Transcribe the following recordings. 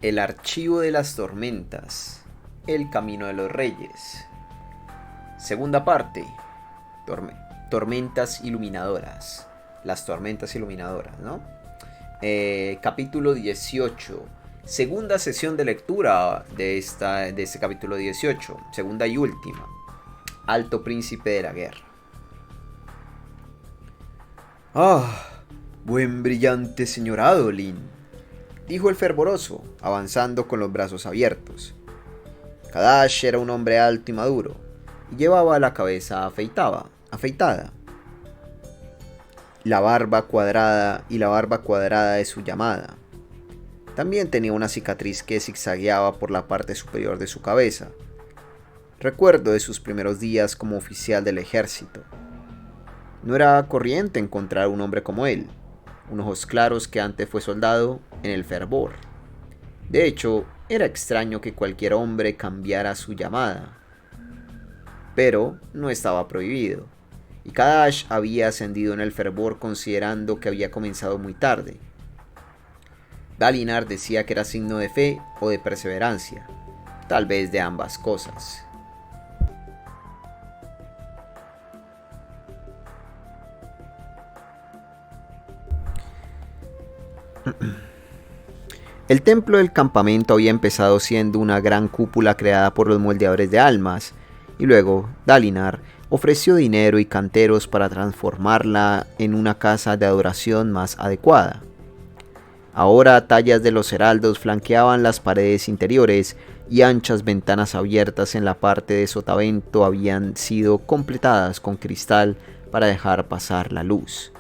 El archivo de las tormentas. El camino de los reyes. Segunda parte. Tormentas iluminadoras. Las tormentas iluminadoras, ¿no? Capítulo 18. Segunda sesión de lectura de este capítulo 18. Segunda y última. Alto príncipe de la guerra. ¡Ah! Buen brillante señor Adolin, dijo el fervoroso, avanzando con los brazos abiertos. Kadash era un hombre alto y maduro, y llevaba la cabeza afeitada. La barba cuadrada de su llamada. También tenía una cicatriz que zigzagueaba por la parte superior de su cabeza. Recuerdo de sus primeros días como oficial del ejército. No era corriente encontrar un hombre como él, un ojos claros que antes fue soldado en el fervor. De hecho, era extraño que cualquier hombre cambiara su llamada. Pero no estaba prohibido, y Kadash había ascendido en el fervor considerando que había comenzado muy tarde. Dalinar decía que era signo de fe o de perseverancia, tal vez de ambas cosas. El templo del campamento había empezado siendo una gran cúpula creada por los moldeadores de almas, y luego Dalinar ofreció dinero y canteros para transformarla en una casa de adoración más adecuada. Ahora tallas de los heraldos flanqueaban las paredes interiores y anchas ventanas abiertas en la parte de sotavento habían sido completadas con cristal para dejar pasar la luz.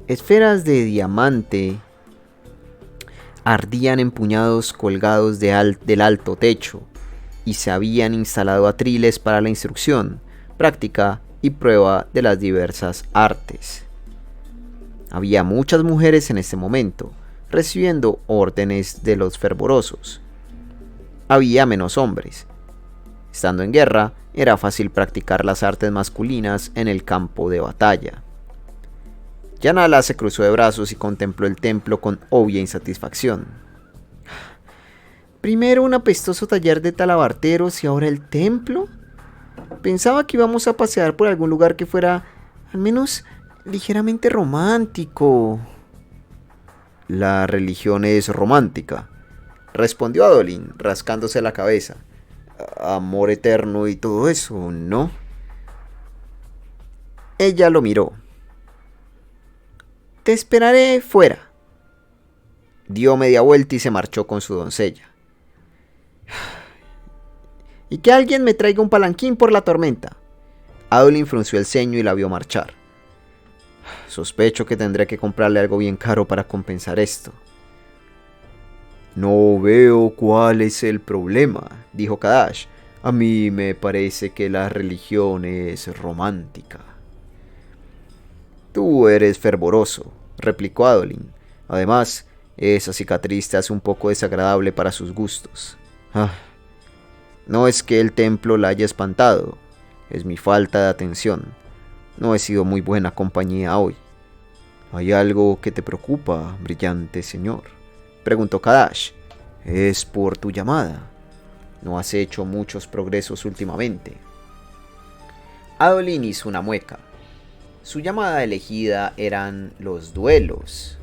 Esferas de diamante ardían empuñados colgados del alto techo, y se habían instalado atriles para la instrucción, práctica y prueba de las diversas artes. Había muchas mujeres en este momento, recibiendo órdenes de los fervorosos. Había menos hombres. Estando en guerra, era fácil practicar las artes masculinas en el campo de batalla. Yanala se cruzó de brazos y contempló el templo con obvia insatisfacción. Primero un apestoso taller de talabarteros y ahora el templo. Pensaba que íbamos a pasear por algún lugar que fuera, al menos, ligeramente romántico. La religión es romántica, respondió Adolin, rascándose la cabeza. Amor eterno y todo eso, ¿no? Ella lo miró. Te esperaré fuera. Dio media vuelta y se marchó con su doncella. Y que alguien me traiga un palanquín por la tormenta. Adolin frunció el ceño y la vio marchar. Sospecho que tendré que comprarle algo bien caro para compensar esto. No veo cuál es el problema, dijo Kadash. A mí me parece que la religión es romántica. Tú eres fervoroso, replicó Adolin. Además, esa cicatriz te hace un poco desagradable para sus gustos. No es que el templo la haya espantado, es mi falta de atención. No he sido muy buena compañía hoy. ¿Hay algo que te preocupa, brillante señor?, preguntó Kadash. Es por tu llamada. No has hecho muchos progresos últimamente. Adolin hizo una mueca. Su llamada elegida eran los duelos.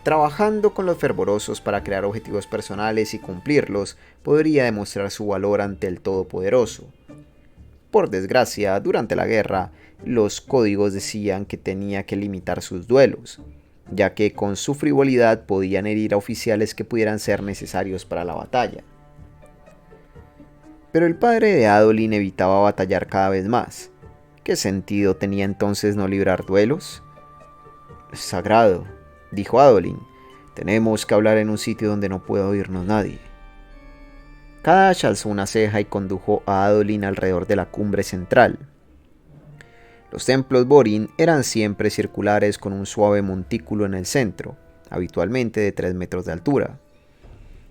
Trabajando con los fervorosos para crear objetivos personales y cumplirlos, podría demostrar su valor ante el Todopoderoso. Por desgracia, durante la guerra, los códigos decían que tenía que limitar sus duelos, ya que con su frivolidad podían herir a oficiales que pudieran ser necesarios para la batalla. Pero el padre de Adolin evitaba batallar cada vez más. ¿Qué sentido tenía entonces no librar duelos? Sagrado, dijo Adolin. Tenemos que hablar en un sitio donde no pueda oírnos nadie. Kadash alzó una ceja y condujo a Adolin alrededor de la cumbre central. Los templos Borin eran siempre circulares con un suave montículo en el centro, habitualmente de 3 metros de altura.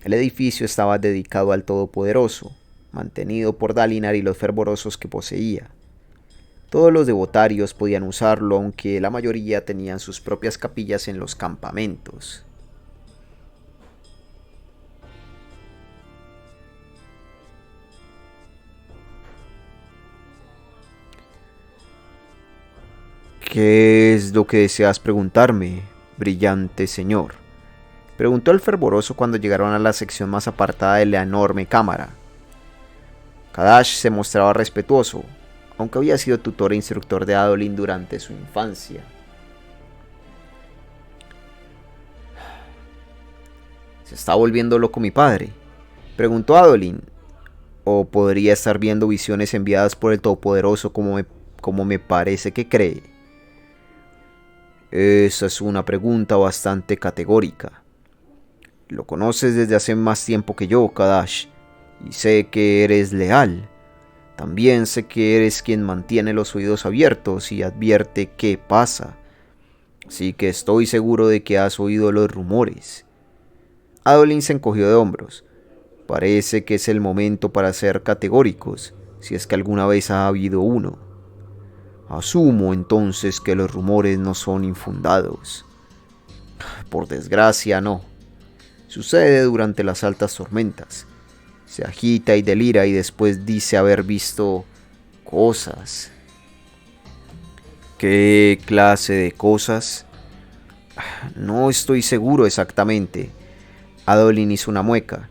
El edificio estaba dedicado al Todopoderoso, mantenido por Dalinar y los fervorosos que poseía. Todos los devotarios podían usarlo, aunque la mayoría tenían sus propias capillas en los campamentos. ¿Qué es lo que deseas preguntarme, brillante señor?, preguntó el fervoroso cuando llegaron a la sección más apartada de la enorme cámara. Kadash se mostraba respetuoso, aunque había sido tutor e instructor de Adolin durante su infancia. ¿Se está volviendo loco mi padre?, preguntó Adolin. ¿O podría estar viendo visiones enviadas por el Todopoderoso como me parece que cree? Esa es una pregunta bastante categórica. Lo conoces desde hace más tiempo que yo, Kadash, y sé que eres leal. También sé que eres quien mantiene los oídos abiertos y advierte qué pasa. Así que estoy seguro de que has oído los rumores. Adolin se encogió de hombros. Parece que es el momento para ser categóricos, si es que alguna vez ha habido uno. Asumo entonces que los rumores no son infundados. Por desgracia, no. Sucede durante las altas tormentas. Se agita y delira y después dice haber visto cosas. ¿Qué clase de cosas? No estoy seguro exactamente. Adolin hizo una mueca.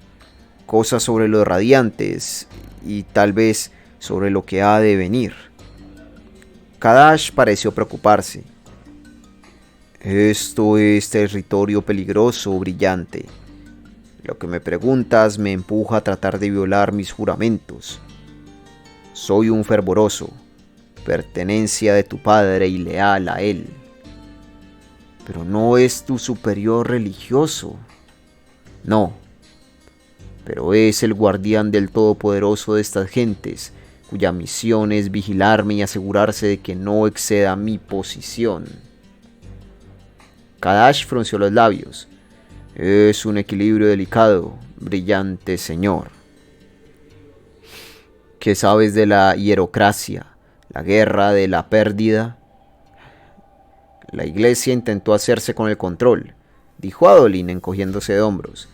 Cosas sobre los radiantes y tal vez sobre lo que ha de venir. Kadash pareció preocuparse. Esto es territorio peligroso, brillante. Lo que me preguntas me empuja a tratar de violar mis juramentos. Soy un fervoroso, pertenencia de tu padre y leal a él. Pero no es tu superior religioso. No, pero es el guardián del Todopoderoso de estas gentes, cuya misión es vigilarme y asegurarse de que no exceda mi posición. Kadash frunció los labios. Es un equilibrio delicado, brillante señor. ¿Qué sabes de la hierocracia, la guerra de la pérdida? La iglesia intentó hacerse con el control, dijo Adolin encogiéndose de hombros.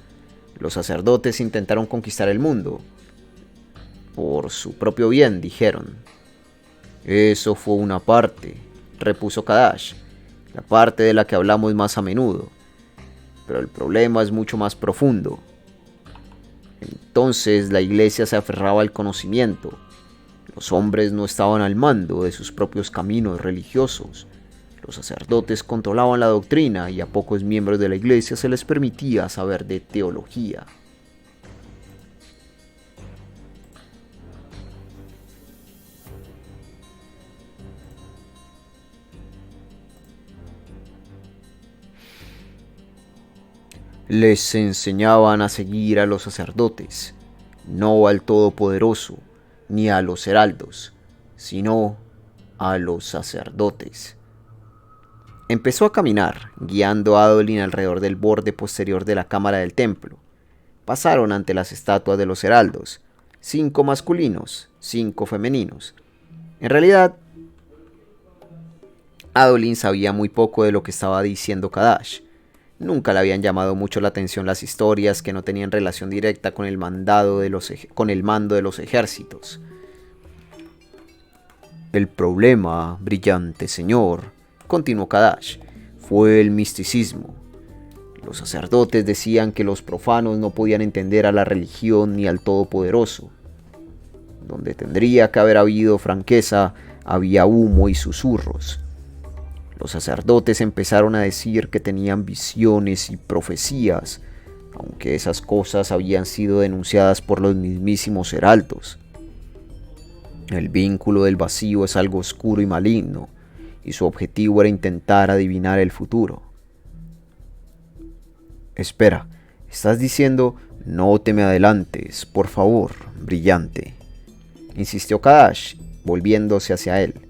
Los sacerdotes intentaron conquistar el mundo. Por su propio bien, dijeron. Eso fue una parte, repuso Kadash, la parte de la que hablamos más a menudo. Pero el problema es mucho más profundo. Entonces la iglesia se aferraba al conocimiento. Los hombres no estaban al mando de sus propios caminos religiosos. Los sacerdotes controlaban la doctrina y a pocos miembros de la iglesia se les permitía saber de teología. Les enseñaban a seguir a los sacerdotes, no al Todopoderoso, ni a los heraldos, sino a los sacerdotes. Empezó a caminar, guiando a Adolin alrededor del borde posterior de la cámara del templo. Pasaron ante las estatuas de los heraldos, 5 masculinos, 5 femeninos. En realidad, Adolin sabía muy poco de lo que estaba diciendo Kadash. Nunca le habían llamado mucho la atención las historias que no tenían relación directa con el mando de los ejércitos. El problema, brillante señor, continuó Kadash, fue el misticismo. Los sacerdotes decían que los profanos no podían entender a la religión ni al Todopoderoso. Donde tendría que haber habido franqueza, había humo y susurros. Los sacerdotes empezaron a decir que tenían visiones y profecías, aunque esas cosas habían sido denunciadas por los mismísimos heraldos. El vínculo del vacío es algo oscuro y maligno, y su objetivo era intentar adivinar el futuro. Espera, estás diciendo, no te me adelantes, por favor, brillante, insistió Kadash, volviéndose hacia él.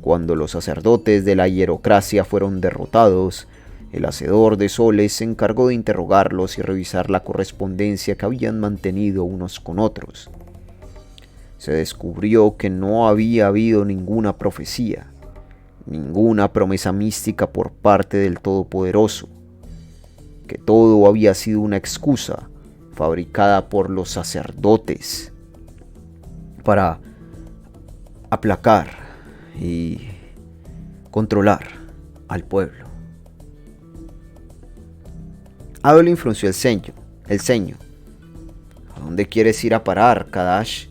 Cuando los sacerdotes de la hierocracia fueron derrotados, el hacedor de soles se encargó de interrogarlos y revisar la correspondencia que habían mantenido unos con otros. Se descubrió que no había habido ninguna profecía, ninguna promesa mística por parte del Todopoderoso, que todo había sido una excusa fabricada por los sacerdotes para aplacar y controlar al pueblo. Adolin frunció el ceño. ¿A dónde quieres ir a parar, Kadash?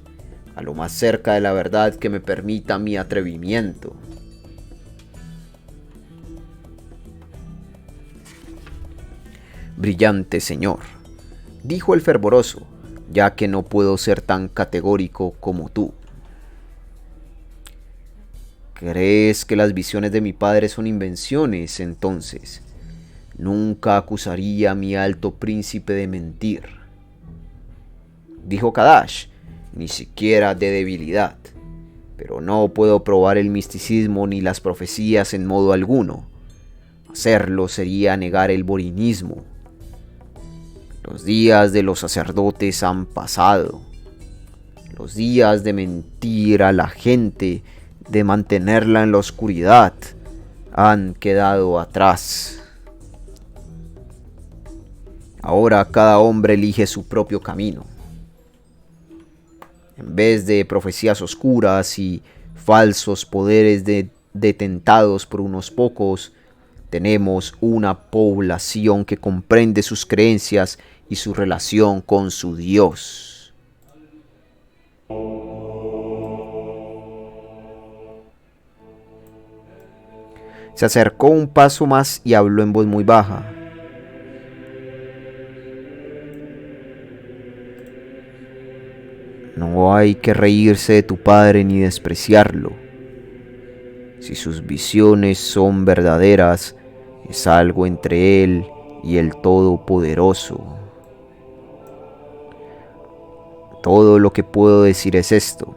A lo más cerca de la verdad que me permita mi atrevimiento. Brillante señor, dijo el fervoroso, ya que no puedo ser tan categórico como tú. ¿Crees que las visiones de mi padre son invenciones, entonces? Nunca acusaría a mi alto príncipe de mentir, dijo Kadash, ni siquiera de debilidad. Pero no puedo probar el misticismo ni las profecías en modo alguno. Hacerlo sería negar el borinismo. Los días de los sacerdotes han pasado. Los días de mentir a la gente, de mantenerla en la oscuridad, han quedado atrás. Ahora cada hombre elige su propio camino. En vez de profecías oscuras y falsos poderes detentados por unos pocos, tenemos una población que comprende sus creencias y su relación con su Dios. Se acercó un paso más y habló en voz muy baja. No hay que reírse de tu padre ni despreciarlo. Si sus visiones son verdaderas, es algo entre él y el Todopoderoso. Todo lo que puedo decir es esto.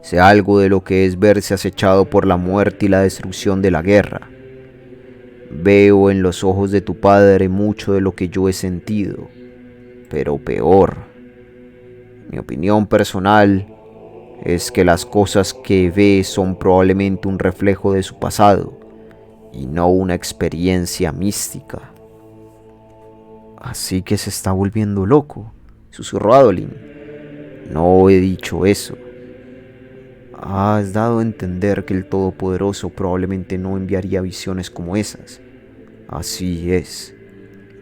Sé algo de lo que es verse acechado por la muerte y la destrucción de la guerra. Veo en los ojos de tu padre mucho de lo que yo he sentido, pero peor. Mi opinión personal es que las cosas que ve son probablemente un reflejo de su pasado y no una experiencia mística. Así que se está volviendo loco, susurró Adolin. No he dicho eso. Has dado a entender que el Todopoderoso probablemente no enviaría visiones como esas. Así es.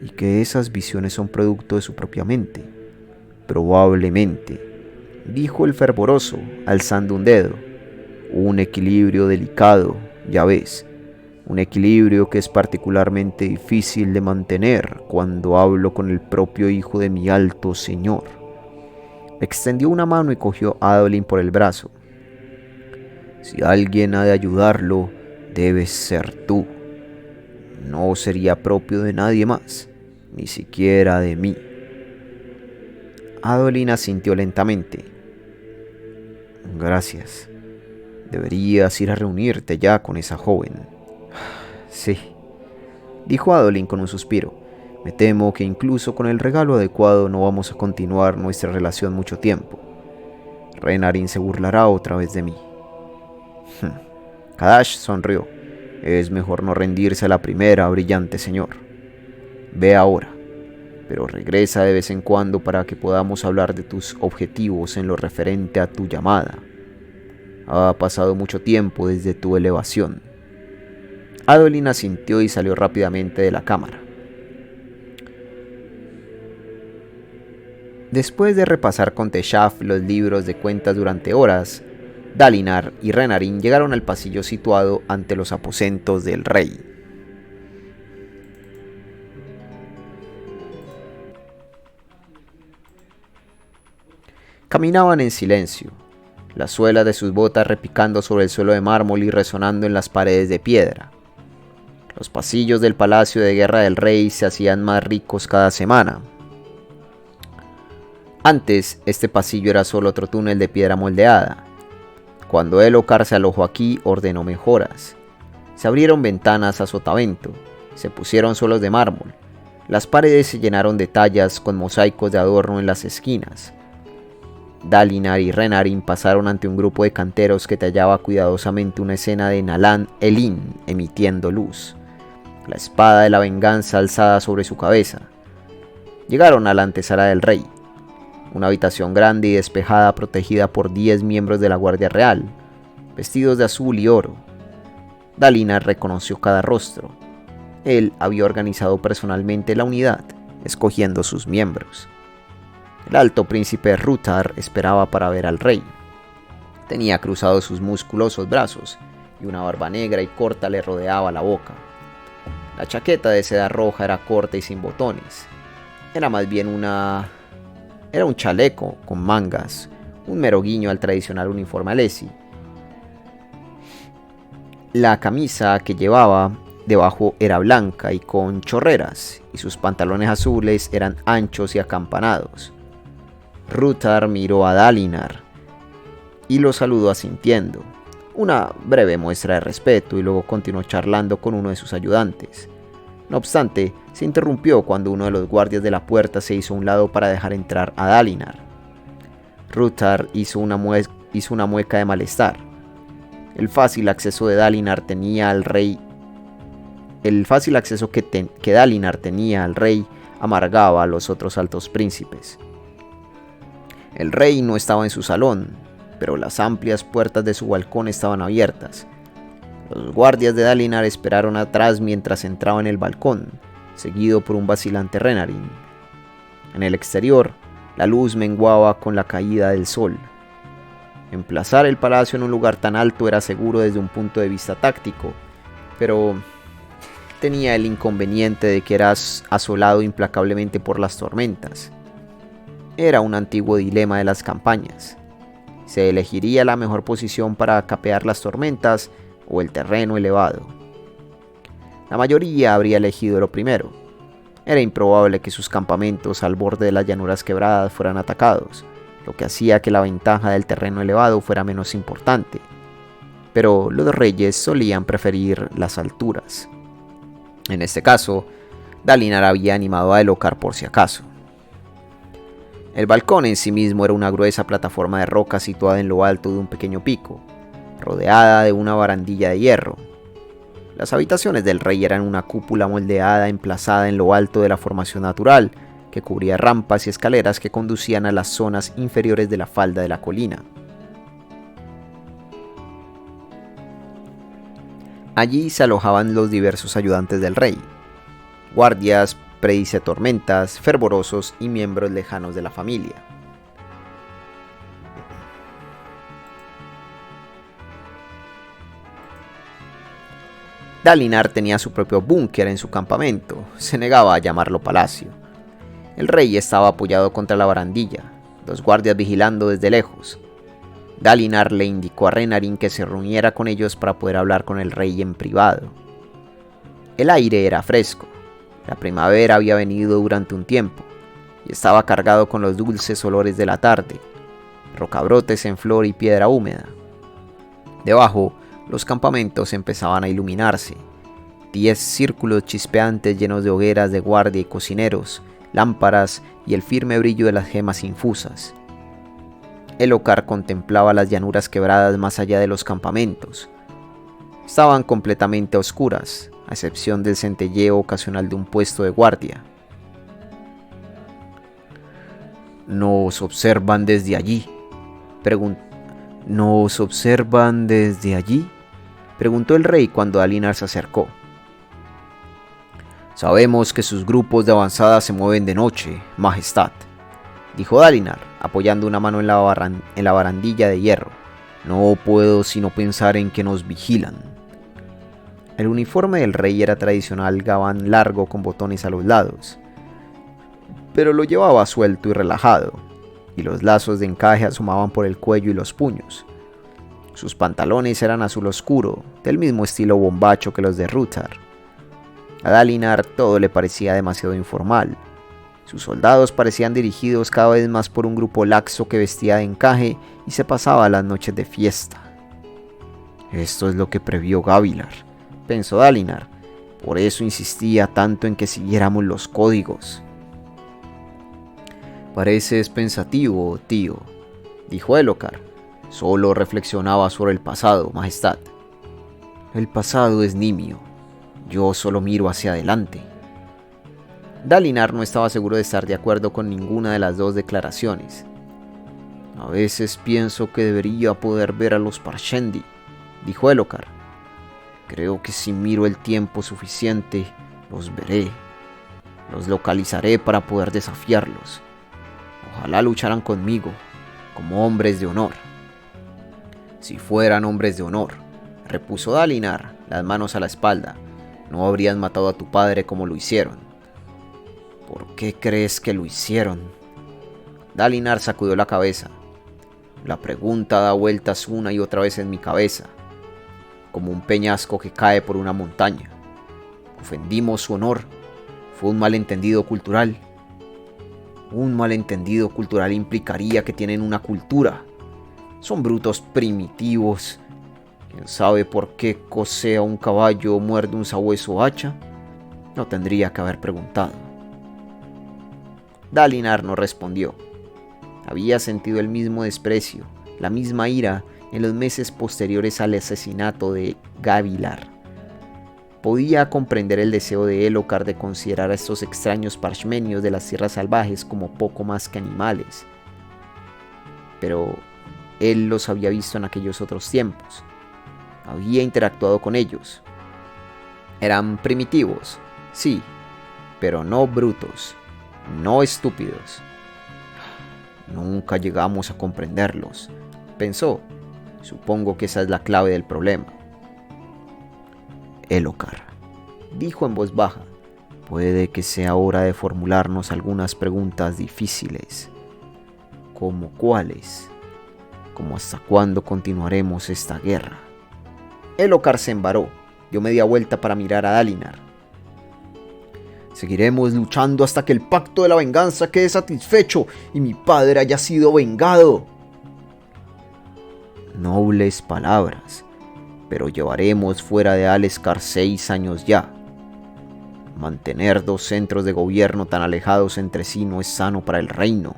Y que esas visiones son producto de su propia mente. Probablemente, dijo el fervoroso, alzando un dedo. Un equilibrio delicado, ya ves. Un equilibrio que es particularmente difícil de mantener cuando hablo con el propio hijo de mi alto señor. Extendió una mano y cogió a Adolin por el brazo. Si alguien ha de ayudarlo, debes ser tú. No sería propio de nadie más, ni siquiera de mí. Adolin asintió lentamente. Gracias. Deberías ir a reunirte ya con esa joven. Sí, dijo Adolin con un suspiro. Me temo que incluso con el regalo adecuado no vamos a continuar nuestra relación mucho tiempo. Renarin se burlará otra vez de mí. Kadash sonrió. Es mejor no rendirse a la primera, brillante señor. Ve ahora, pero regresa de vez en cuando para que podamos hablar de tus objetivos en lo referente a tu llamada. Ha pasado mucho tiempo desde tu elevación. Adolin asintió y salió rápidamente de la cámara. Después de repasar con Teshaf los libros de cuentas durante horas, Dalinar y Renarin llegaron al pasillo situado ante los aposentos del rey. Caminaban en silencio, las suelas de sus botas repicando sobre el suelo de mármol y resonando en las paredes de piedra. Los pasillos del palacio de guerra del rey se hacían más ricos cada semana. Antes, este pasillo era solo otro túnel de piedra moldeada. Cuando Elhokar se alojó aquí, ordenó mejoras. Se abrieron ventanas a sotavento, se pusieron suelos de mármol. Las paredes se llenaron de tallas con mosaicos de adorno en las esquinas. Dalinar y Renarin pasaron ante un grupo de canteros que tallaba cuidadosamente una escena de Nalan Elin emitiendo luz, la espada de la venganza alzada sobre su cabeza. Llegaron a la antesala del rey. Una habitación grande y despejada protegida por 10 miembros de la Guardia Real, vestidos de azul y oro. Dalinar reconoció cada rostro. Él había organizado personalmente la unidad, escogiendo sus miembros. El alto príncipe Ruthar esperaba para ver al rey. Tenía cruzados sus musculosos brazos y una barba negra y corta le rodeaba la boca. La chaqueta de seda roja era corta y sin botones. Era más bien Era un chaleco con mangas, un mero guiño al tradicional uniforme alesi. La camisa que llevaba debajo era blanca y con chorreras, y sus pantalones azules eran anchos y acampanados. Ruthar miró a Dalinar y lo saludó asintiendo, una breve muestra de respeto, y luego continuó charlando con uno de sus ayudantes. No obstante, se interrumpió cuando uno de los guardias de la puerta se hizo a un lado para dejar entrar a Dalinar. Ruthar hizo una mueca de malestar. El fácil acceso que Dalinar tenía al rey amargaba a los otros altos príncipes. El rey no estaba en su salón, pero las amplias puertas de su balcón estaban abiertas. Los guardias de Dalinar esperaron atrás mientras entraba en el balcón, seguido por un vacilante Renarin. En el exterior, la luz menguaba con la caída del sol. Emplazar el palacio en un lugar tan alto era seguro desde un punto de vista táctico, pero tenía el inconveniente de que era asolado implacablemente por las tormentas. Era un antiguo dilema de las campañas. ¿Se elegiría la mejor posición para capear las tormentas o el terreno elevado? La mayoría habría elegido lo primero. Era improbable que sus campamentos al borde de las llanuras quebradas fueran atacados, lo que hacía que la ventaja del terreno elevado fuera menos importante. Pero los reyes solían preferir las alturas. En este caso, Dalinar había animado a Elhokar por si acaso. El balcón en sí mismo era una gruesa plataforma de roca situada en lo alto de un pequeño pico, rodeada de una barandilla de hierro. Las habitaciones del rey eran una cúpula moldeada emplazada en lo alto de la formación natural, que cubría rampas y escaleras que conducían a las zonas inferiores de la falda de la colina. Allí se alojaban los diversos ayudantes del rey, guardias, predice-tormentas, fervorosos y miembros lejanos de la familia. Dalinar tenía su propio búnker en su campamento, se negaba a llamarlo palacio. El rey estaba apoyado contra la barandilla, los guardias vigilando desde lejos. Dalinar le indicó a Renarin que se reuniera con ellos para poder hablar con el rey en privado. El aire era fresco. La primavera había venido durante un tiempo y estaba cargado con los dulces olores de la tarde, rocabrotes en flor y piedra húmeda. Debajo, los campamentos empezaban a iluminarse. 10 círculos chispeantes llenos de hogueras de guardia y cocineros, lámparas y el firme brillo de las gemas infusas. Elhokar contemplaba las llanuras quebradas más allá de los campamentos. Estaban completamente oscuras, a excepción del centelleo ocasional de un puesto de guardia. ¿Nos observan desde allí? ¿Nos observan desde allí?, preguntó el rey cuando Dalinar se acercó. Sabemos que sus grupos de avanzada se mueven de noche, Majestad, dijo Dalinar, apoyando una mano en la barandilla de hierro. No puedo sino pensar en que nos vigilan. El uniforme del rey era tradicional gabán largo con botones a los lados, pero lo llevaba suelto y relajado, y los lazos de encaje asomaban por el cuello y los puños. Sus pantalones eran azul oscuro, del mismo estilo bombacho que los de Ruthar. A Dalinar todo le parecía demasiado informal. Sus soldados parecían dirigidos cada vez más por un grupo laxo que vestía de encaje y se pasaba las noches de fiesta. Esto es lo que previó Gavilar, pensó Dalinar. Por eso insistía tanto en que siguiéramos los códigos. Pareces pensativo, tío, dijo Elhokar. Solo reflexionaba sobre el pasado, Majestad. El pasado es nimio. Yo solo miro hacia adelante. Dalinar no estaba seguro de estar de acuerdo con ninguna de las dos declaraciones. A veces pienso que debería poder ver a los Parshendi, dijo Elhokar. Creo que si miro el tiempo suficiente, los veré. Los localizaré para poder desafiarlos. Ojalá lucharan conmigo, como hombres de honor. Si fueran hombres de honor, repuso Dalinar, las manos a la espalda, no habrían matado a tu padre como lo hicieron. ¿Por qué crees que lo hicieron? Dalinar sacudió la cabeza. La pregunta da vueltas una y otra vez en mi cabeza, como un peñasco que cae por una montaña. Ofendimos su honor. Fue un malentendido cultural. Un malentendido cultural implicaría que tienen una cultura. Son brutos primitivos. ¿Quién sabe por qué cosea un caballo o muerde un sabueso hacha? No tendría que haber preguntado. Dalinar no respondió. Había sentido el mismo desprecio, la misma ira en los meses posteriores al asesinato de Gavilar. Podía comprender el deseo de Elhokar de considerar a estos extraños parshmenios de las tierras salvajes como poco más que animales. Pero él los había visto en aquellos otros tiempos. Había interactuado con ellos. Eran primitivos, sí, pero no brutos, no estúpidos. Nunca llegamos a comprenderlos, pensó. Supongo que esa es la clave del problema. Elhokar, dijo en voz baja, puede que sea hora de formularnos algunas preguntas difíciles. ¿Cómo cuáles? ¿Cómo hasta cuándo continuaremos esta guerra? Elhokar se embaró, dio media vuelta para mirar a Dalinar. Seguiremos luchando hasta que el pacto de la venganza quede satisfecho y mi padre haya sido vengado. Nobles palabras, pero llevaremos fuera de Aleskar 6 años ya. Mantener 2 centros de gobierno tan alejados entre sí no es sano para el reino.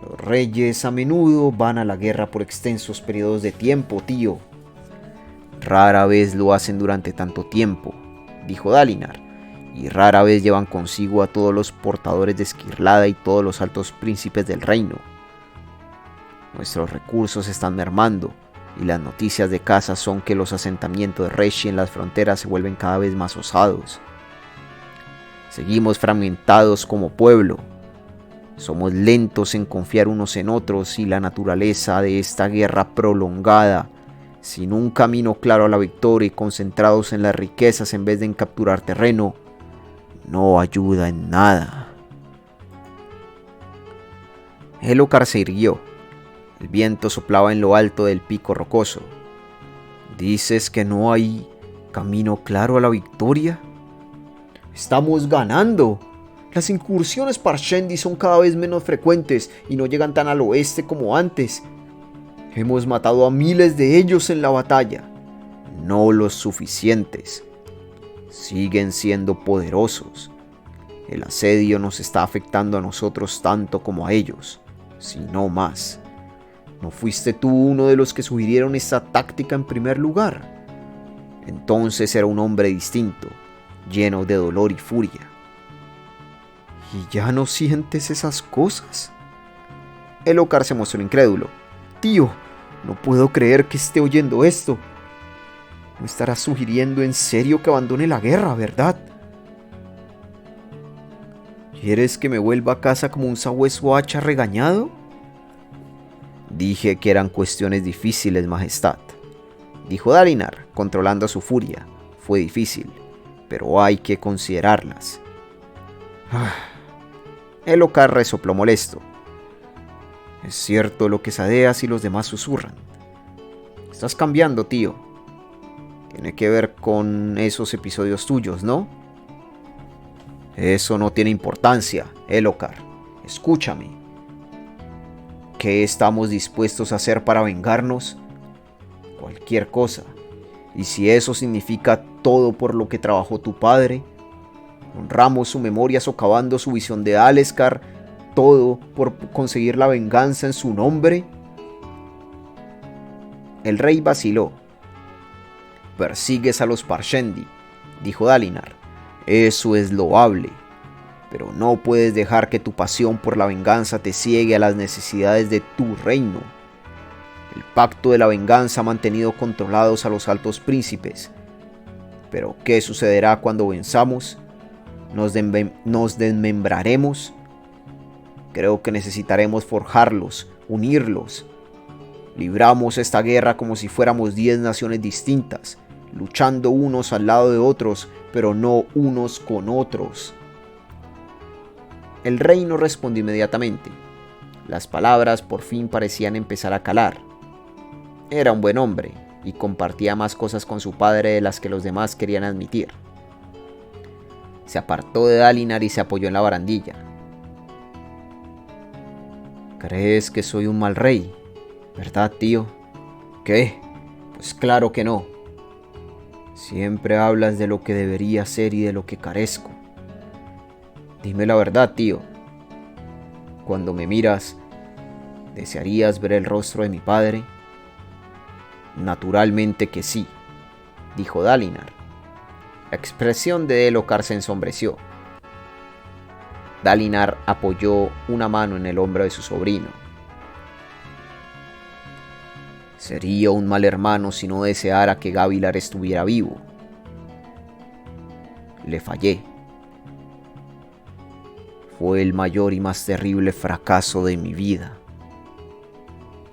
Los reyes a menudo van a la guerra por extensos periodos de tiempo, tío. Rara vez lo hacen durante tanto tiempo, dijo Dalinar, y rara vez llevan consigo a todos los portadores de Esquirlada y todos los altos príncipes del reino. Nuestros recursos están mermando, y las noticias de caza son que los asentamientos de Reshi en las fronteras se vuelven cada vez más osados. Seguimos fragmentados como pueblo. Somos lentos en confiar unos en otros y la naturaleza de esta guerra prolongada, sin un camino claro a la victoria y concentrados en las riquezas en vez de en capturar terreno, no ayuda en nada. Elhokar se irguió. El viento soplaba en lo alto del pico rocoso. ¿Dices que no hay camino claro a la victoria? Estamos ganando. Las incursiones Parshendi son cada vez menos frecuentes y no llegan tan al oeste como antes. Hemos matado a miles de ellos en la batalla. No los suficientes. Siguen siendo poderosos. El asedio nos está afectando a nosotros tanto como a ellos, si no más. ¿No fuiste tú uno de los que sugirieron esta táctica en primer lugar? Entonces era un hombre distinto, lleno de dolor y furia. ¿Y ya no sientes esas cosas? Elhokar se mostró incrédulo. Tío, no puedo creer que esté oyendo esto. No estarás sugiriendo en serio que abandone la guerra, ¿verdad? ¿Quieres que me vuelva a casa como un sabueso hacha regañado? Dije que eran cuestiones difíciles, Majestad, dijo Dalinar, controlando su furia. Fue difícil, pero hay que considerarlas. Elhokar resopló molesto. Es cierto lo que Sadeas y los demás susurran. Estás cambiando, tío. Tiene que ver con esos episodios tuyos, ¿no? Eso no tiene importancia, Elhokar. Escúchame. ¿Qué estamos dispuestos a hacer para vengarnos? Cualquier cosa. Y si eso significa todo por lo que trabajó tu padre, honramos su memoria socavando su visión de Aleskar, todo por conseguir la venganza en su nombre. El rey vaciló. Persigues a los Parshendi, dijo Dalinar. Eso es loable. Pero no puedes dejar que tu pasión por la venganza te ciegue a las necesidades de tu reino. El pacto de la venganza ha mantenido controlados a los altos príncipes. Pero ¿qué sucederá cuando venzamos? ¿Nos desmembraremos? Creo que necesitaremos forjarlos, unirlos. Libramos esta guerra como si fuéramos 10 naciones distintas, luchando unos al lado de otros, pero no unos con otros. El rey no respondió inmediatamente. Las palabras por fin parecían empezar a calar. Era un buen hombre y compartía más cosas con su padre de las que los demás querían admitir. Se apartó de Dalinar y se apoyó en la barandilla. ¿Crees que soy un mal rey, verdad, tío? ¿Qué? Pues claro que no. Siempre hablas de lo que debería ser y de lo que carezco. Dime la verdad, tío. Cuando me miras, ¿desearías ver el rostro de mi padre? Naturalmente que sí, dijo Dalinar. La expresión de Elhokar se ensombreció. Dalinar apoyó una mano en el hombro de su sobrino. Sería un mal hermano si no deseara que Gavilar estuviera vivo. Le fallé. Fue el mayor y más terrible fracaso de mi vida.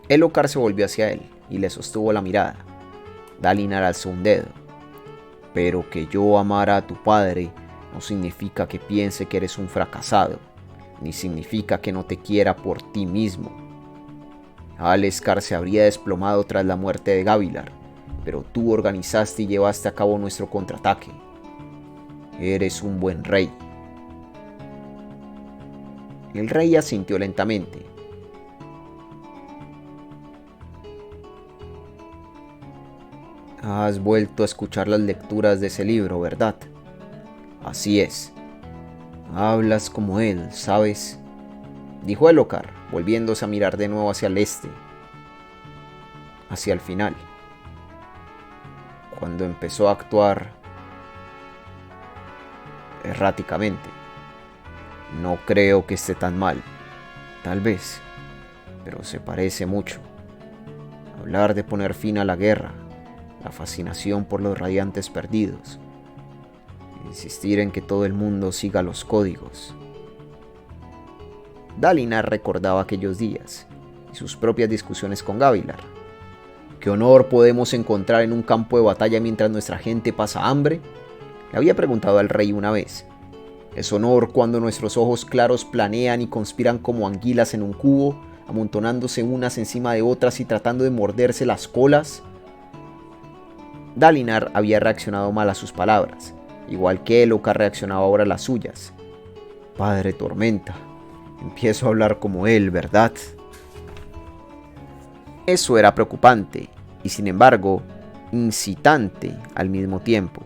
Elhokar se volvió hacia él y le sostuvo la mirada. Dalinar alzó un dedo. Pero que yo amara a tu padre no significa que piense que eres un fracasado, ni significa que no te quiera por ti mismo. Aleskar se habría desplomado tras la muerte de Gavilar, pero tú organizaste y llevaste a cabo nuestro contraataque. Eres un buen rey. El rey asintió lentamente. Has vuelto a escuchar las lecturas de ese libro, ¿verdad? Así es. Hablas como él, ¿sabes? Dijo Elhokar, volviéndose a mirar de nuevo hacia el este. Hacia el final. Cuando empezó a actuar erráticamente. No creo que esté tan mal. Tal vez. Pero se parece mucho. Hablar de poner fin a la guerra. La fascinación por los radiantes perdidos. Insistir en que todo el mundo siga los códigos. Dalinar recordaba aquellos días y sus propias discusiones con Gavilar. ¿Qué honor podemos encontrar en un campo de batalla mientras nuestra gente pasa hambre? Le había preguntado al rey una vez. ¿Es honor cuando nuestros ojos claros planean y conspiran como anguilas en un cubo, amontonándose unas encima de otras y tratando de morderse las colas? Dalinar había reaccionado mal a sus palabras, igual que Elhokar reaccionaba ahora a las suyas. Padre Tormenta, empiezo a hablar como él, ¿verdad? Eso era preocupante y, sin embargo, incitante al mismo tiempo.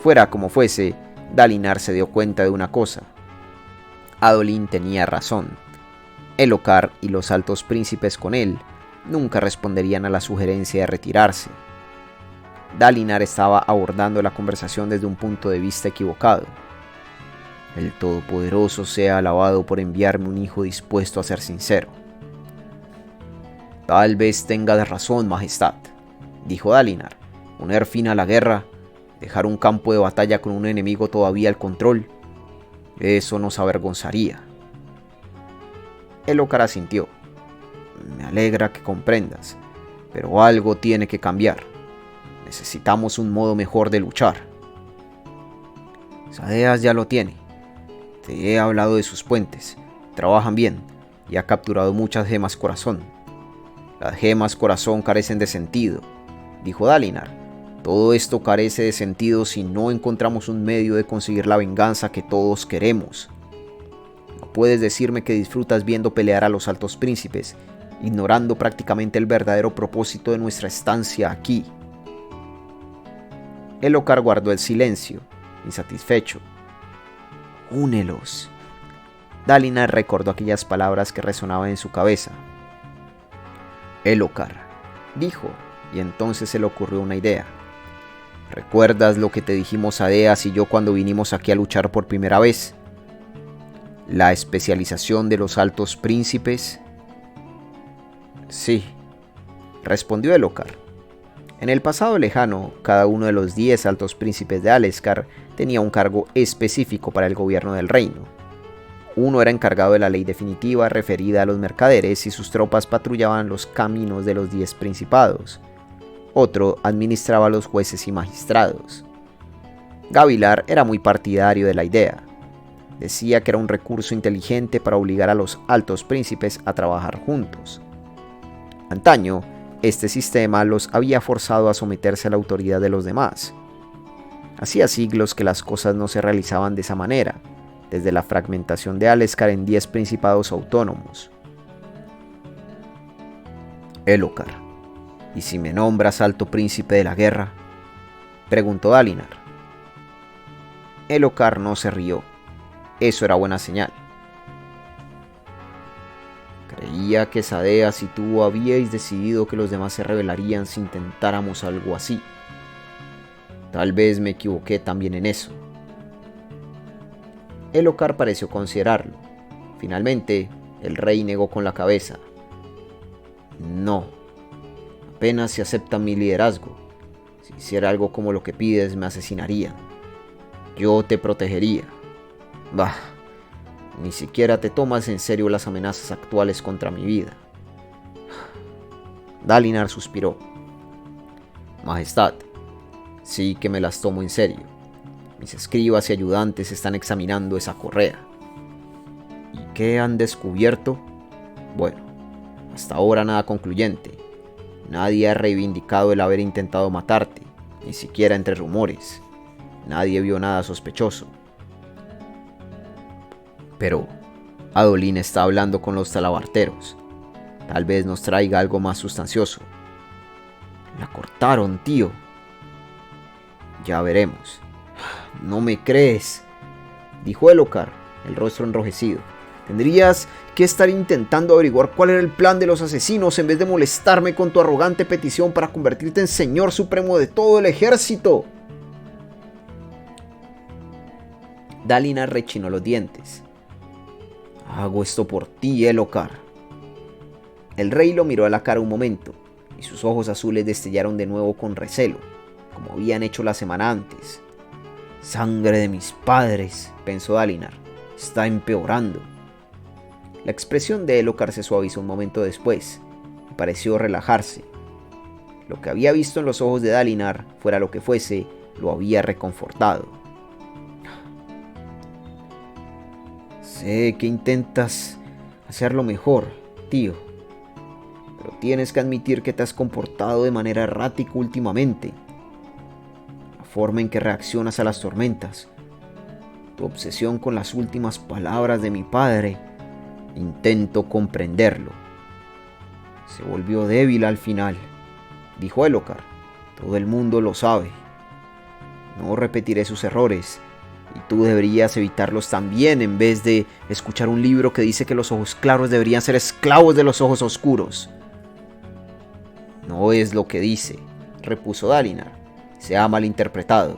Fuera como fuese, Dalinar se dio cuenta de una cosa. Adolin tenía razón. Elhokar y los altos príncipes con él nunca responderían a la sugerencia de retirarse. Dalinar estaba abordando la conversación desde un punto de vista equivocado. El Todopoderoso sea alabado por enviarme un hijo dispuesto a ser sincero. Tal vez tengas razón, Majestad, dijo Dalinar. Poner fin a la guerra, dejar un campo de batalla con un enemigo todavía al control, eso nos avergonzaría. Elhokar asintió. Me alegra que comprendas, pero algo tiene que cambiar. Necesitamos un modo mejor de luchar. Sadeas ya lo tiene. Te he hablado de sus puentes. Trabajan bien y ha capturado muchas gemas corazón. Las gemas corazón carecen de sentido, dijo Dalinar. Todo esto carece de sentido si no encontramos un medio de conseguir la venganza que todos queremos. No puedes decirme que disfrutas viendo pelear a los altos príncipes, ignorando prácticamente el verdadero propósito de nuestra estancia aquí. Elhokar guardó el silencio, insatisfecho. Únelos. Dalinar recordó aquellas palabras que resonaban en su cabeza. Elhokar, dijo, y entonces se le ocurrió una idea. ¿Recuerdas lo que te dijimos Sadeas y yo cuando vinimos aquí a luchar por primera vez? La especialización de los altos príncipes. Sí, respondió Elhokar. En el pasado lejano, cada uno de los 10 altos príncipes de Aleskar tenía un cargo específico para el gobierno del reino. Uno era encargado de la ley definitiva referida a los mercaderes y sus tropas patrullaban los caminos de los 10 principados. Otro administraba a los jueces y magistrados. Gavilar era muy partidario de la idea. Decía que era un recurso inteligente para obligar a los altos príncipes a trabajar juntos. Antaño, este sistema los había forzado a someterse a la autoridad de los demás. Hacía siglos que las cosas no se realizaban de esa manera, desde la fragmentación de Aleskar en 10 principados autónomos. Elhokar, ¿y si me nombras alto príncipe de la guerra?, preguntó Dalinar. Elhokar no se rió. Eso era buena señal. Creía que Sadeas y tú habíais decidido que los demás se rebelarían si intentáramos algo así. Tal vez me equivoqué también en eso. Elhokar pareció considerarlo. Finalmente, el rey negó con la cabeza. No, apenas si aceptan mi liderazgo. Si hiciera algo como lo que pides, me asesinarían. Yo te protegería. Bah, ni siquiera te tomas en serio las amenazas actuales contra mi vida. Dalinar suspiró. Majestad, sí que me las tomo en serio. Mis escribas y ayudantes están examinando esa correa. ¿Y qué han descubierto? Bueno, hasta ahora nada concluyente. Nadie ha reivindicado el haber intentado matarte, ni siquiera entre rumores. Nadie vio nada sospechoso. Pero Adolin está hablando con los talabarteros. Tal vez nos traiga algo más sustancioso. La cortaron, tío. Ya veremos. No me crees, dijo Elhokar, el rostro enrojecido. Tendrías que estar intentando averiguar cuál era el plan de los asesinos en vez de molestarme con tu arrogante petición para convertirte en señor supremo de todo el ejército. Dalinar rechinó los dientes. Hago esto por ti, Elhokar. El rey lo miró a la cara un momento, y sus ojos azules destellaron de nuevo con recelo, como habían hecho la semana antes. Sangre de mis padres, pensó Dalinar, está empeorando. La expresión de Elhokar se suavizó un momento después, y pareció relajarse. Lo que había visto en los ojos de Dalinar, fuera lo que fuese, lo había reconfortado. Sé que intentas hacerlo mejor, tío, pero tienes que admitir que te has comportado de manera errática últimamente. La forma en que reaccionas a las tormentas, tu obsesión con las últimas palabras de mi padre, intento comprenderlo. Se volvió débil al final, dijo Elhokar. Todo el mundo lo sabe. No repetiré sus errores. Y tú deberías evitarlos también en vez de escuchar un libro que dice que los ojos claros deberían ser esclavos de los ojos oscuros. No es lo que dice, repuso Dalinar. Se ha malinterpretado.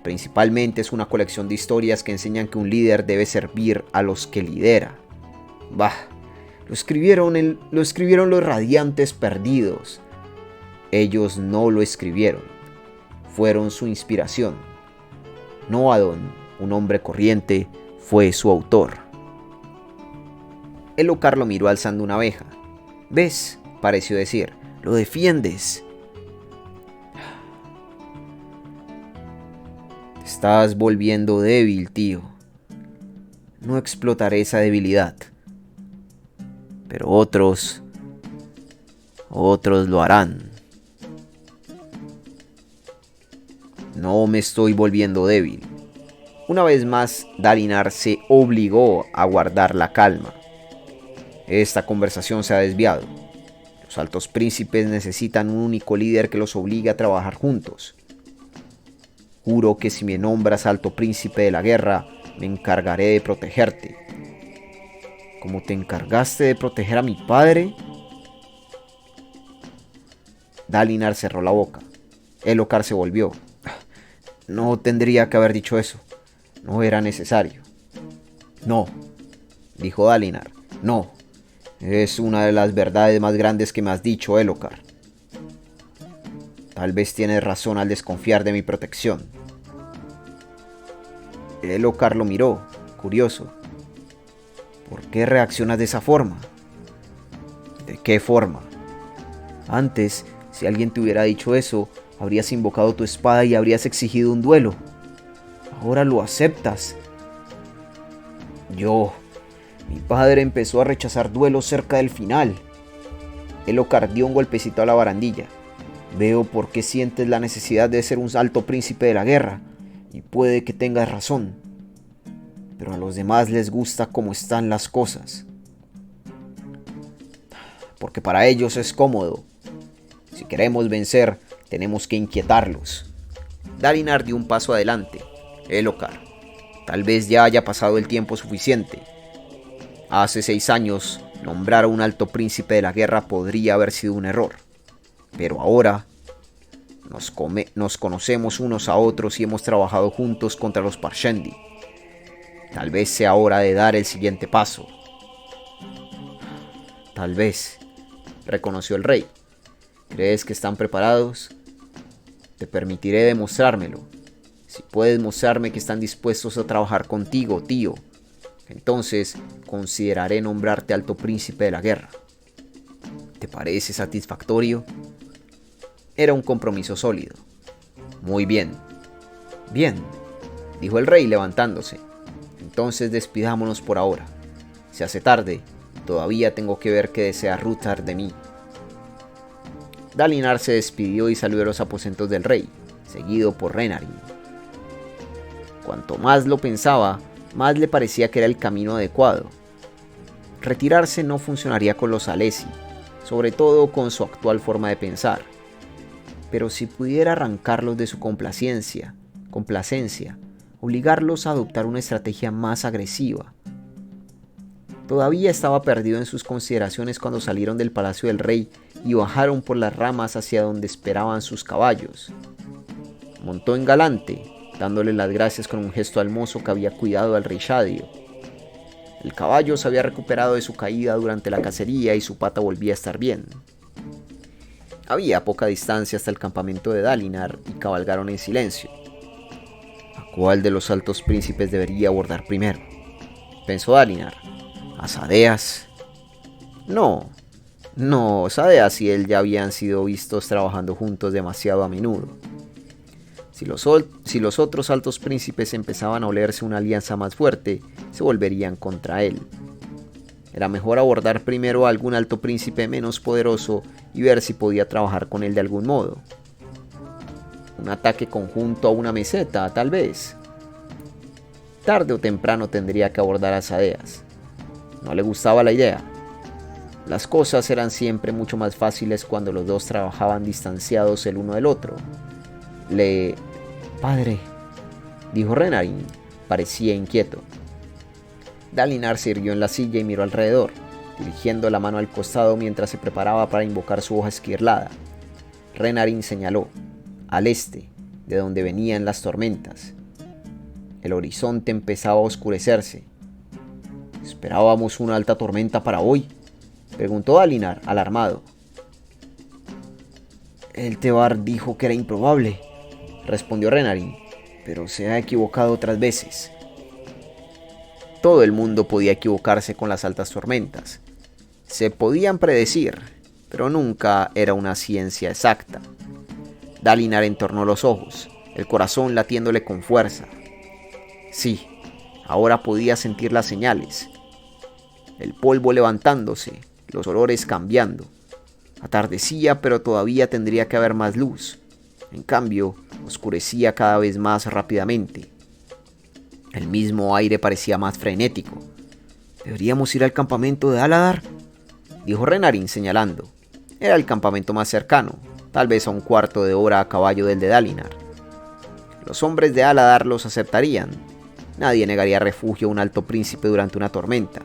Principalmente es una colección de historias que enseñan que un líder debe servir a los que lidera. Bah, lo escribieron los radiantes perdidos. Ellos no lo escribieron. Fueron su inspiración. Noadon, un hombre corriente, fue su autor. Elhokar lo miró alzando una abeja. ¿Ves?, pareció decir, lo defiendes. Te estás volviendo débil, tío. No explotaré esa debilidad. Pero otros lo harán. No me estoy volviendo débil. Una vez más, Dalinar se obligó a guardar la calma. Esta conversación se ha desviado. Los altos príncipes necesitan un único líder que los obligue a trabajar juntos. Juro que si me nombras alto príncipe de la guerra, me encargaré de protegerte. ¿Cómo te encargaste de proteger a mi padre? Dalinar cerró la boca. Elhokar se volvió. No tendría que haber dicho eso. No era necesario. No, dijo Dalinar. No. Es una de las verdades más grandes que me has dicho, Elhokar. Tal vez tienes razón al desconfiar de mi protección. Elhokar lo miró, curioso. ¿Por qué reaccionas de esa forma? ¿De qué forma? Antes, si alguien te hubiera dicho eso, habrías invocado tu espada y habrías exigido un duelo. Ahora lo aceptas. Mi padre empezó a rechazar duelos cerca del final. Elhokar dio un golpecito a la barandilla. Veo por qué sientes la necesidad de ser un alto príncipe de la guerra, y puede que tengas razón. Pero a los demás les gusta cómo están las cosas. Porque para ellos es cómodo. Si queremos vencer, tenemos que inquietarlos. Dalinar dio un paso adelante. Elhokar, tal vez ya haya pasado el tiempo suficiente. Hace 6 años, nombrar a un alto príncipe de la guerra podría haber sido un error. Pero ahora nos conocemos unos a otros y hemos trabajado juntos contra los Parshendi. Tal vez sea hora de dar el siguiente paso. Tal vez, reconoció el rey. ¿Crees que están preparados? Te permitiré demostrármelo. Si puedes mostrarme que están dispuestos a trabajar contigo, tío, entonces consideraré nombrarte alto príncipe de la guerra. ¿Te parece satisfactorio? Era un compromiso sólido. Muy bien. Bien, dijo el rey levantándose. Entonces despidámonos por ahora. Se hace tarde. Todavía tengo que ver qué desea Ruthar de mí. Dalinar se despidió y salió de los aposentos del rey, seguido por Renarin. Cuanto más lo pensaba, más le parecía que era el camino adecuado. Retirarse no funcionaría con los Alesi, sobre todo con su actual forma de pensar. Pero si pudiera arrancarlos de su complacencia, obligarlos a adoptar una estrategia más agresiva. Todavía estaba perdido en sus consideraciones cuando salieron del palacio del rey y bajaron por las ramas hacia donde esperaban sus caballos. Montó en Galante, dándole las gracias con un gesto al mozo que había cuidado al rey Shadio. El caballo se había recuperado de su caída durante la cacería y su pata volvía a estar bien. Había poca distancia hasta el campamento de Dalinar y cabalgaron en silencio. ¿A cuál de los altos príncipes debería abordar primero?, pensó Dalinar. ¿A Sadeas? No, Sadeas y él ya habían sido vistos trabajando juntos demasiado a menudo. Si los otros altos príncipes empezaban a olerse una alianza más fuerte, se volverían contra él. Era mejor abordar primero a algún alto príncipe menos poderoso y ver si podía trabajar con él de algún modo. Un ataque conjunto a una meseta, tal vez. Tarde o temprano tendría que abordar a Sadeas. No le gustaba la idea. Las cosas eran siempre mucho más fáciles cuando los dos trabajaban distanciados el uno del otro. Padre, dijo Renarin, parecía inquieto. Dalinar se irguió en la silla y miró alrededor, dirigiendo la mano al costado mientras se preparaba para invocar su hoja esquirlada. Renarin señaló, al este, de donde venían las tormentas. El horizonte empezaba a oscurecerse. ¿Esperábamos una alta tormenta para hoy?, preguntó Dalinar, alarmado. El Tebar dijo que era improbable, respondió Renarin, pero se ha equivocado otras veces. Todo el mundo podía equivocarse con las altas tormentas. Se podían predecir, pero nunca era una ciencia exacta. Dalinar entornó los ojos, el corazón latiéndole con fuerza. Sí, ahora podía sentir las señales. El polvo levantándose, los olores cambiando. Atardecía, pero todavía tendría que haber más luz. En cambio, oscurecía cada vez más rápidamente. El mismo aire parecía más frenético. ¿Deberíamos ir al campamento de Aladar?, dijo Renarin señalando. Era el campamento más cercano, tal vez a un cuarto de hora a caballo del de Dalinar. Los hombres de Aladar los aceptarían. Nadie negaría refugio a un alto príncipe durante una tormenta.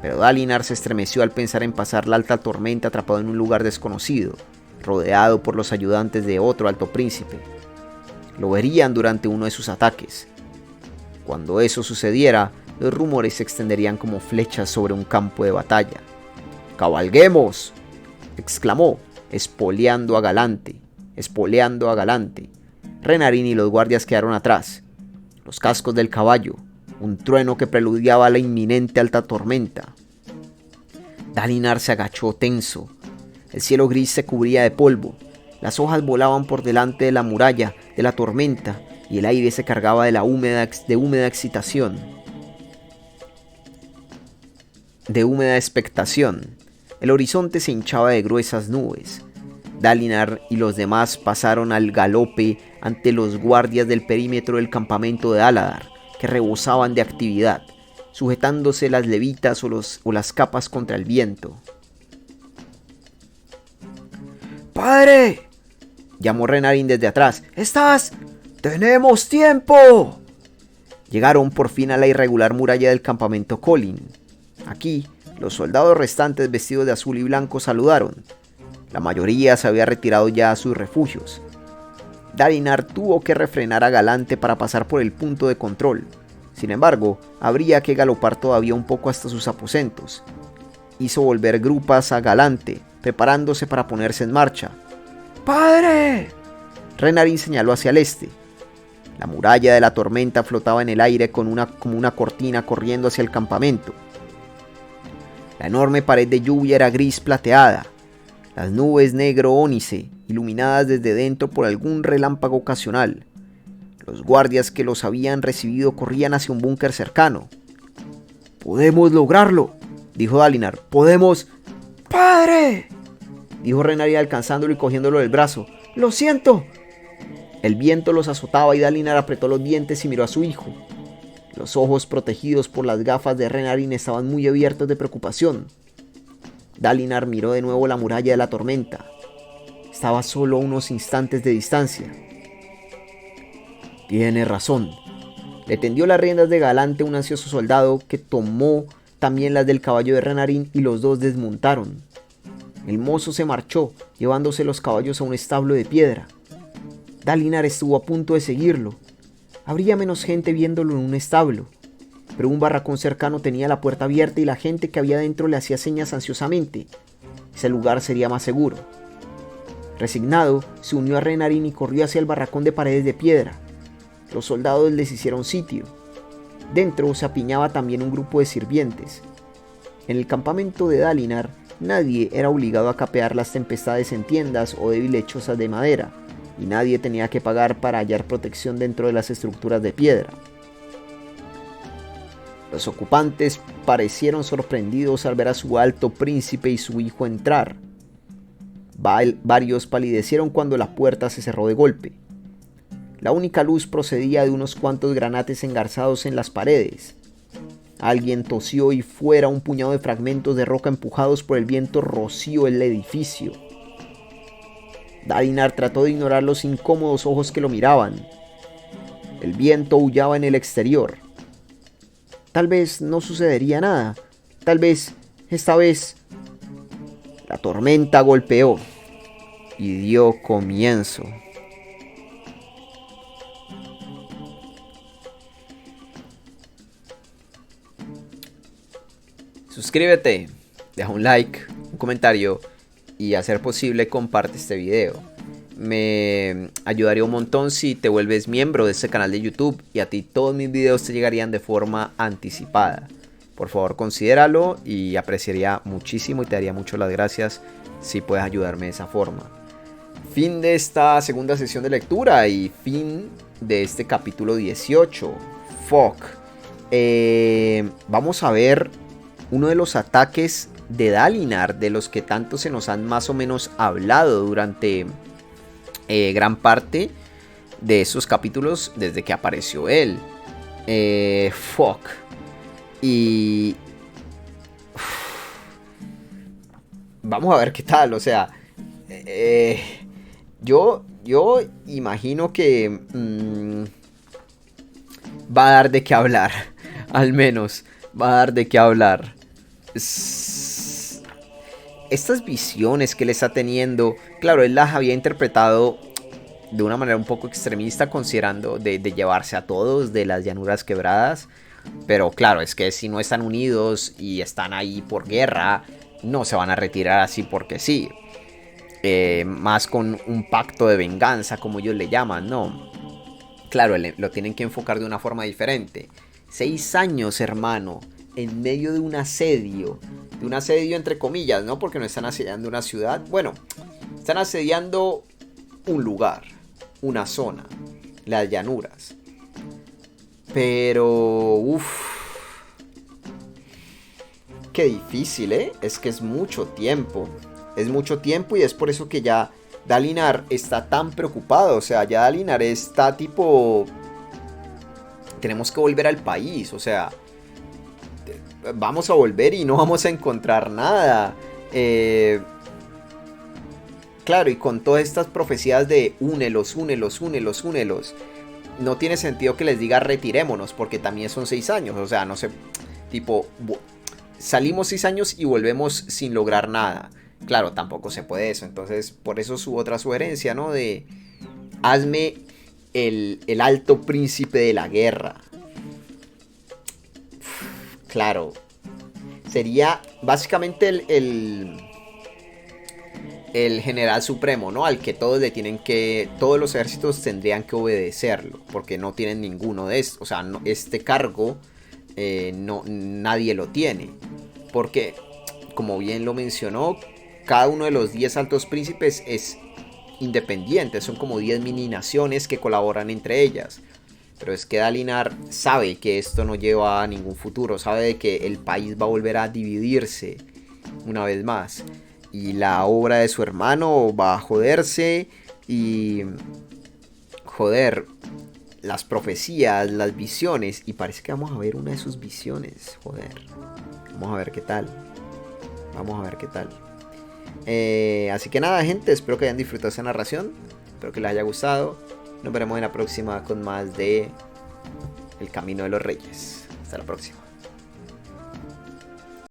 Pero Dalinar se estremeció al pensar en pasar la alta tormenta atrapado en un lugar desconocido, rodeado por los ayudantes de otro alto príncipe. Lo verían durante uno de sus ataques. Cuando eso sucediera, los rumores se extenderían como flechas sobre un campo de batalla. ¡Cabalguemos!, exclamó, espoleando a Galante. espoleando a Galante. Renarin y los guardias quedaron atrás. Los cascos del caballo, un trueno que preludiaba la inminente alta tormenta. Dalinar se agachó tenso. El cielo gris se cubría de polvo. Las hojas volaban por delante de la muralla de la tormenta y el aire se cargaba de húmeda excitación. De húmeda expectación. El horizonte se hinchaba de gruesas nubes. Dalinar y los demás pasaron al galope ante los guardias del perímetro del campamento de Aladar, que rebosaban de actividad, sujetándose las levitas o las capas contra el viento. ¡Padre!, llamó Renarin desde atrás. ¡Estás! ¡Tenemos tiempo! Llegaron por fin a la irregular muralla del campamento Colin. Aquí, los soldados restantes vestidos de azul y blanco saludaron. La mayoría se había retirado ya a sus refugios. Dalinar tuvo que refrenar a Galante para pasar por el punto de control. Sin embargo, habría que galopar todavía un poco hasta sus aposentos. Hizo volver grupas a Galante, preparándose para ponerse en marcha. ¡Padre! Renarin señaló hacia el este. La muralla de la tormenta flotaba en el aire como una cortina corriendo hacia el campamento. La enorme pared de lluvia era gris plateada. Las nubes negro ónice, iluminadas desde dentro por algún relámpago ocasional. Los guardias que los habían recibido corrían hacia un búnker cercano. ¡Podemos lograrlo!, dijo Dalinar. ¡Podemos! ¡Padre!, dijo Renarin alcanzándolo y cogiéndolo del brazo. ¡Lo siento! El viento los azotaba y Dalinar apretó los dientes y miró a su hijo. Los ojos protegidos por las gafas de Renarin estaban muy abiertos de preocupación. Dalinar miró de nuevo la muralla de la tormenta. Estaba solo a unos instantes de distancia. Tiene razón. Le tendió las riendas de Galante un ansioso soldado que tomó también las del caballo de Renarin y los dos desmontaron. El mozo se marchó, llevándose los caballos a un establo de piedra. Dalinar estuvo a punto de seguirlo. Habría menos gente viéndolo en un establo, pero un barracón cercano tenía la puerta abierta y la gente que había dentro le hacía señas ansiosamente. Ese lugar sería más seguro. Resignado, se unió a Renarin y corrió hacia el barracón de paredes de piedra. Los soldados les hicieron sitio. Dentro se apiñaba también un grupo de sirvientes. En el campamento de Dalinar, nadie era obligado a capear las tempestades en tiendas o débiles chozas de madera, y nadie tenía que pagar para hallar protección dentro de las estructuras de piedra. Los ocupantes parecieron sorprendidos al ver a su alto príncipe y su hijo entrar. Varios palidecieron cuando la puerta se cerró de golpe. La única luz procedía de unos cuantos granates engarzados en las paredes. Alguien tosió y fuera un puñado de fragmentos de roca empujados por el viento roció el edificio. Dalinar trató de ignorar los incómodos ojos que lo miraban. El viento aullaba en el exterior. Tal vez no sucedería nada. Tal vez, esta vez, la tormenta golpeó y dio comienzo. Suscríbete, deja un like, un comentario y a ser posible comparte este video. Me ayudaría un montón si te vuelves miembro de este canal de YouTube y a ti todos mis videos te llegarían de forma anticipada. Por favor considéralo y apreciaría muchísimo y te daría mucho las gracias si puedes ayudarme de esa forma. Fin de esta segunda sesión de lectura y fin de este capítulo 18. Fuck. Vamos a ver uno de los ataques de Dalinar, de los que tanto se nos han más o menos hablado durante gran parte de esos capítulos desde que apareció él. Fuck. Y vamos a ver qué tal. O sea, yo imagino que va a dar de qué hablar. Al menos va a dar de qué hablar. Estas visiones que él está teniendo, claro, él las había interpretado de una manera un poco extremista, considerando de llevarse a todos de las llanuras quebradas. Pero claro, es que si no están unidos y están ahí por guerra, no se van a retirar así porque sí. más con un pacto de venganza, como ellos le llaman, ¿no? Claro, lo tienen que enfocar de una forma diferente. 6 años, hermano, en medio de un asedio entre comillas, ¿no? Porque no están asediando una ciudad. Bueno, están asediando un lugar, una zona, las llanuras. Pero, qué difícil, ¿eh? Es que es mucho tiempo. Es mucho tiempo y es por eso que ya Dalinar está tan preocupado. O sea, ya Dalinar está tipo... Tenemos que volver al país. O sea, vamos a volver y no vamos a encontrar nada. Claro, y con todas estas profecías de únelos. No tiene sentido que les diga retirémonos, porque también son 6 años. O sea, no sé, tipo, salimos 6 años y volvemos sin lograr nada. Claro, tampoco se puede eso. Entonces, por eso su otra sugerencia, ¿no? De hazme el alto príncipe de la guerra. Claro, sería básicamente el general supremo, ¿no? Al que todos los ejércitos tendrían que obedecerlo, porque no tienen ninguno de estos. O sea, no, este cargo nadie lo tiene, porque, como bien lo mencionó, cada uno de los 10 altos príncipes es independiente. Son como 10 mini naciones que colaboran entre ellas. Pero es que Dalinar sabe que esto no lleva a ningún futuro. Sabe de que el país va a volver a dividirse una vez más. Y la obra de su hermano va a joderse. Y... joder, las profecías, las visiones. Y parece que vamos a ver una de sus visiones. Joder. Vamos a ver qué tal. Así que nada, gente, espero que hayan disfrutado esta narración. Espero que les haya gustado. Nos veremos en la próxima con más de El Camino de los Reyes. Hasta la próxima.